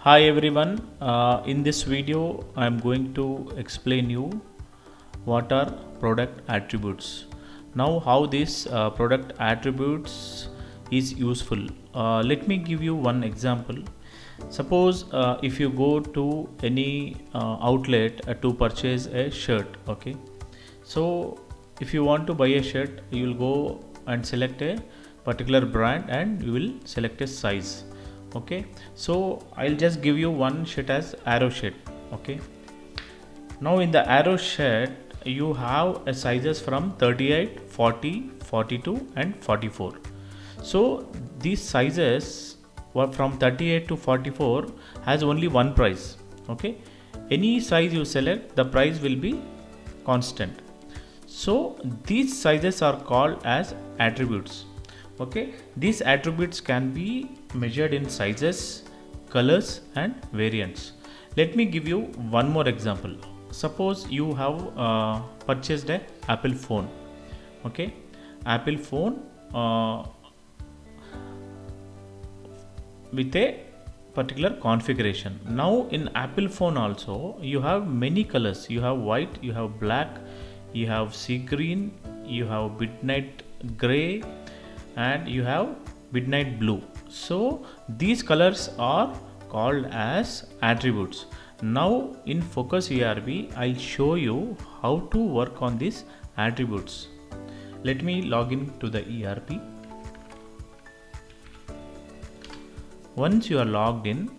Hi everyone, in this video I am going to explain you what are product attributes. Now how this product attributes is useful. Let me give you one example. Suppose if you go to any outlet to purchase a shirt, okay. So if you want to buy a shirt, you will go and select a particular brand and you will select a size. Okay, so I'll just give you one shirt as arrow shirt. Okay, now in the arrow shirt you have a sizes from 38, 40, 42 and 44. So these sizes were from 38 to 44 has only one price. Okay, any size you select, the price will be constant. So these sizes are called as attributes. Okay, these attributes can be measured in sizes, colors and variants. Let me give you one more example. Suppose you have purchased a Apple phone. Okay, Apple phone with a particular configuration. Now in Apple phone also you have many colors. You have white, you have black, you have sea green, you have midnight gray and you have midnight blue. So these colors are called as attributes. Now in Focus ERP I'll show you how to work on these attributes. Let me log in to the ERP. Once you are logged in,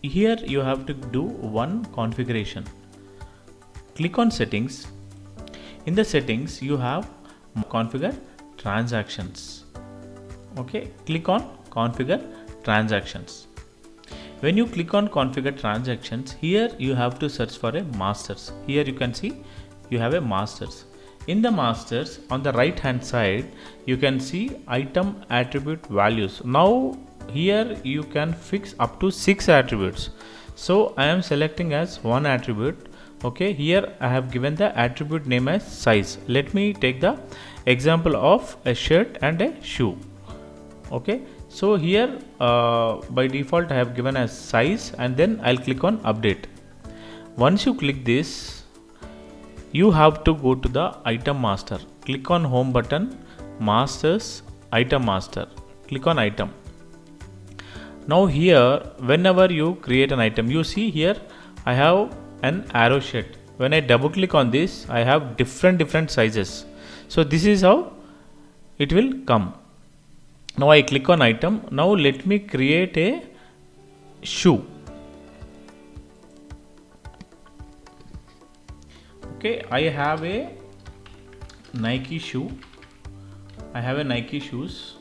here you have to do one configuration. Click on settings. In the settings you have configure transactions. Okay, click on configure transactions. When you click on configure transactions, here you have to search for a masters. Here you can see you have a masters. In the masters on the right hand side you can see item attribute values. Now here you can fix up to 6 attributes. So I am selecting as one attribute. Okay, here I have given the attribute name as size. Let me take the example of a shirt and a shoe. Okay, so here by default I have given as size and then I'll click on update. Once you click this, you have to go to the item master. Click on home button, masters, item master. Click on item. Now here whenever you create an item, you see here I have an arrow shirt. When I double click on this, I have different sizes. So this is how it will come. Now I click on item. Now let me create a shoe. Okay, I have a Nike shoe. I have a Nike shoes.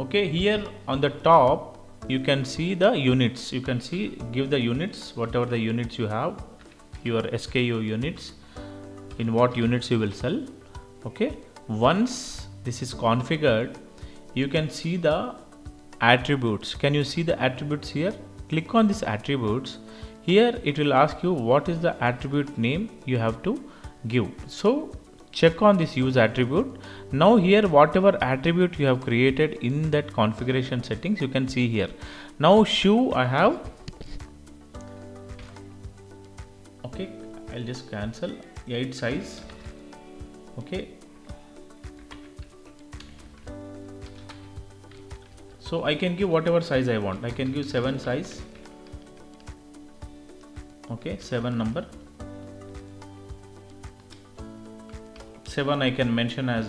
Okay, here on the top you can see the units. You can see, give the units, whatever the units you have, your SKU units, in what units you will sell. Okay, once this is configured, you can see the attributes. Can you see the attributes here? Click on this attributes. Here it will ask you what is the attribute name you have to give. So check on this use attribute. Now here whatever attribute you have created in that configuration settings you can see here. Now shoe I have. Okay, I'll just cancel 8 size. Okay, so I can give whatever size I want. I can give 7 size. Okay, 7 number. 7 I can mention as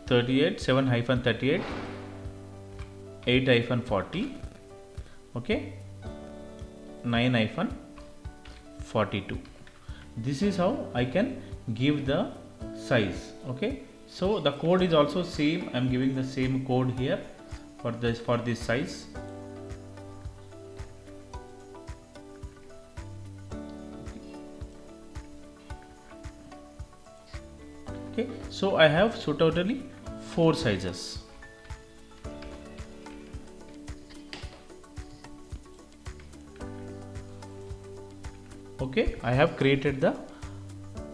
38, 7-38, 8-40, okay, 9-42. This is how I can give the size. Okay, so the code is also same. I am giving the same code here for this size. Okay, so I have totally 4 sizes. Okay, I have created the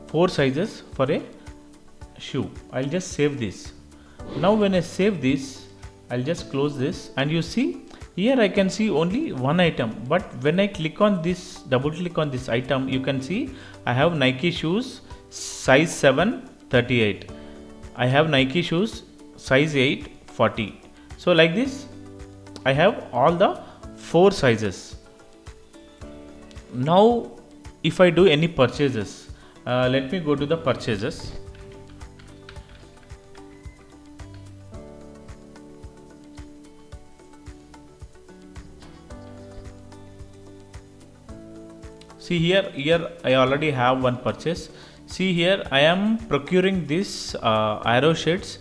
4 sizes for a shoe. I'll just save this. Now when I save this, I'll just close this, and you see here I can see only one item, but when I click on this, double click on this item, you can see I have Nike shoes size 7 38, I have Nike shoes size 8 40. So like this I have all the 4 sizes. Now if I do any purchases, let me go to the purchases. See here I already have one purchase. See here I am procuring this arrow sheets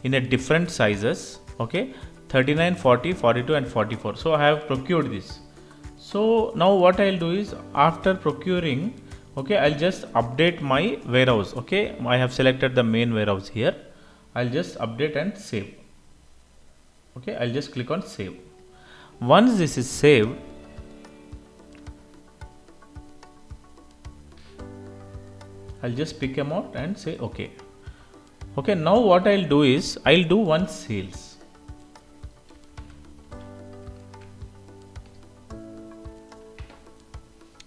in a different sizes, okay, 39 40 42 and 44. So I have procured this. So now what I'll do is, after procuring, okay, I'll just update my warehouse. Okay, I have selected the main warehouse here. I'll just update and save. Okay, I'll just click on save. Once this is saved, I'll just pick them out and say okay. Okay, now what I'll do is I'll do one sales.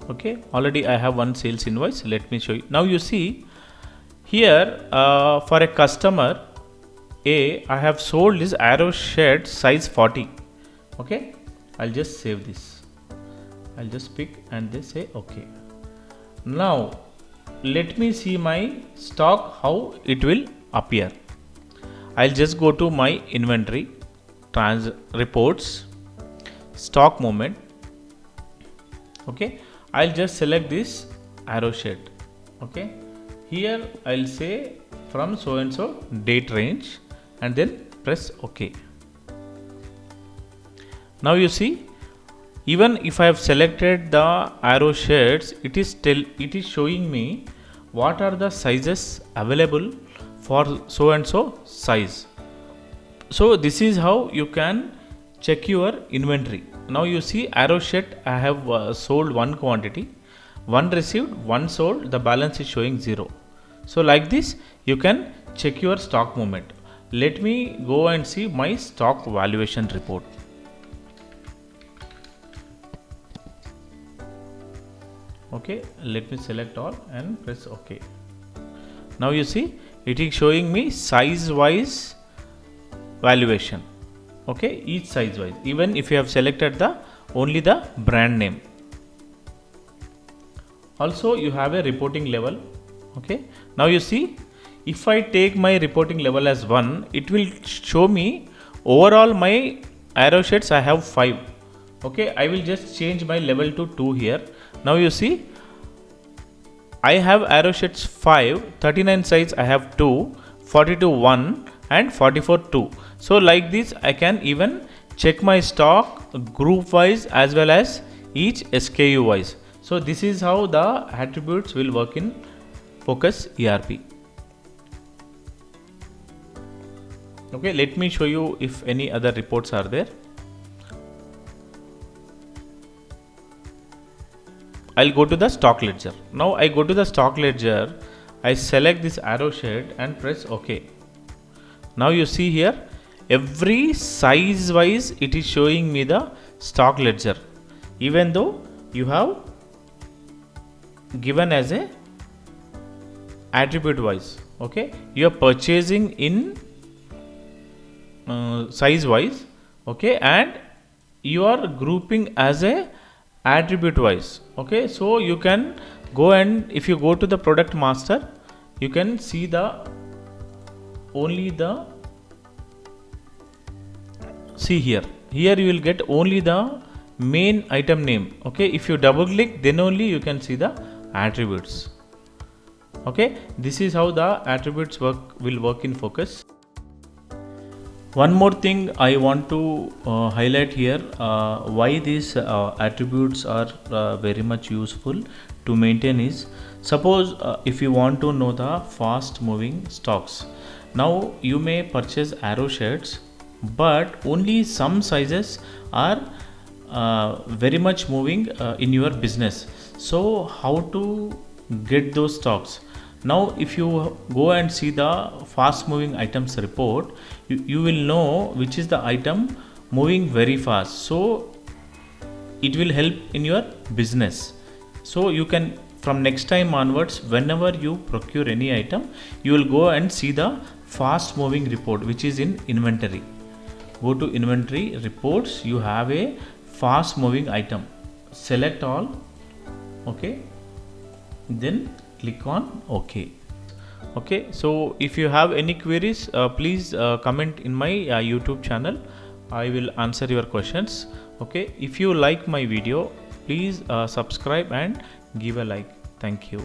Okay, already I have one sales invoice. Let me show you. Now you see here for a customer A, I have sold this arrow shed size 40. Okay, I'll just save this. I'll just pick and they say okay. Now let me see my stock, how it will appear. I'll just go to my inventory, reports, stock movement. Okay, I'll just select this arrow shed. Okay, here I'll say from so and so date range and then press OK. Now you see, even if I have selected the arrow shades, it is showing me what are the sizes available for so and so size. So this is how you can check your inventory. Now you see arrow shed, I have sold one quantity, one received, one sold, the balance is showing 0. So like this you can check your stock movement. Let me go and see my stock valuation report. Okay, let me select all and press OK. Now you see it is showing me size wise valuation. Okay, each size wise, even if you have selected the only the brand name. Also you have a reporting level. Okay, now you see if I take my reporting level as 1, it will show me overall my arrow sheds I have 5. Okay, I will just change my level to 2 here. Now you see I have arrow sheds 5, 39 size I have 2, 42 1 and 44 2. So like this I can even check my stock group wise as well as each SKU wise. So this is how the attributes will work in Focus ERP. Okay, let me show you if any other reports are there. I'll go to the stock ledger. Now I go to the stock ledger, I select this arrow shed and press OK. Now you see here every size wise it is showing me the stock ledger, even though you have given as a attribute wise. Okay, you are purchasing in size wise, okay, and you are grouping as a attribute wise. Okay, so you can go and if you go to the product master, you can see the only the see here you will get only the main item name. Okay, if you double click, then only you can see the attributes. Okay, this is how the attributes will work in Focus. One more thing I want to highlight here, why these attributes are very much useful to maintain is, suppose if you want to know the fast moving stocks. Now you may purchase arrow sheds, but only some sizes are very much moving in your business. So how to get those stocks? Now if you go and see the fast moving items report, you will know which is the item moving very fast, so it will help in your business. So you can, from next time onwards, whenever you procure any item, you will go and see the fast moving report which is in inventory. Go to inventory reports, you have a fast moving item, select all, okay, then click on OK. Okay, so if you have any queries, please comment in my YouTube channel. I will answer your questions. Okay, if you like my video, please subscribe and give a like. Thank you.